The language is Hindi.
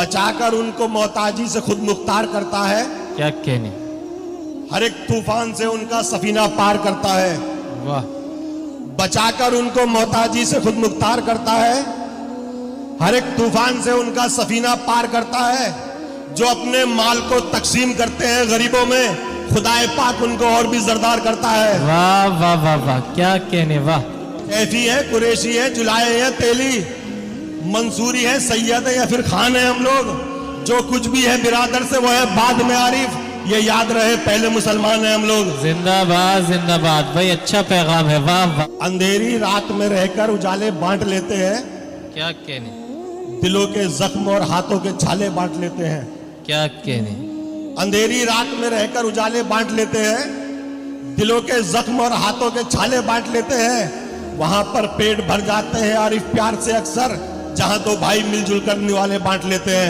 बचाकर उनको मोहताजी से खुद मुख्तार करता है। क्या कहने, हर एक तूफान से उनका सफीना पार करता है। वाह। बचाकर उनको मोहताजी से खुद मुख्तार करता है, हर एक तूफान से उनका सफीना पार करता है। जो अपने माल को तकसीम करते हैं गरीबों में, खुदाए पाक उनको और भी जरदार करता है। वाह वाह वाह वाह, क्या कहने, वाह। कैफी है, कुरैशी है, जुलाए है, तेली, मंसूरी है, सैयद है या फिर खान है, हम लोग जो कुछ भी है बिरादर से वो है बाद में आरिफ। ये याद रहे पहले मुसलमान है हम लोग। जिंदाबाद जिंदाबाद भाई, अच्छा पैगाम है, वाह वाह। अंधेरी रात में रहकर उजाले बांट लेते हैं, क्या कहने, दिलों के जख्म और हाथों के छाले बांट लेते हैं। क्या कहने, अंधेरी रात में रहकर उजाले बांट लेते हैं, दिलों के जख्म और हाथों के छाले बांट लेते हैं। वहां पर पेट भर जाते हैं आरिफ प्यार से अक्सर, जहां दो भाई मिलजुल कर निवाले बांट लेते हैं।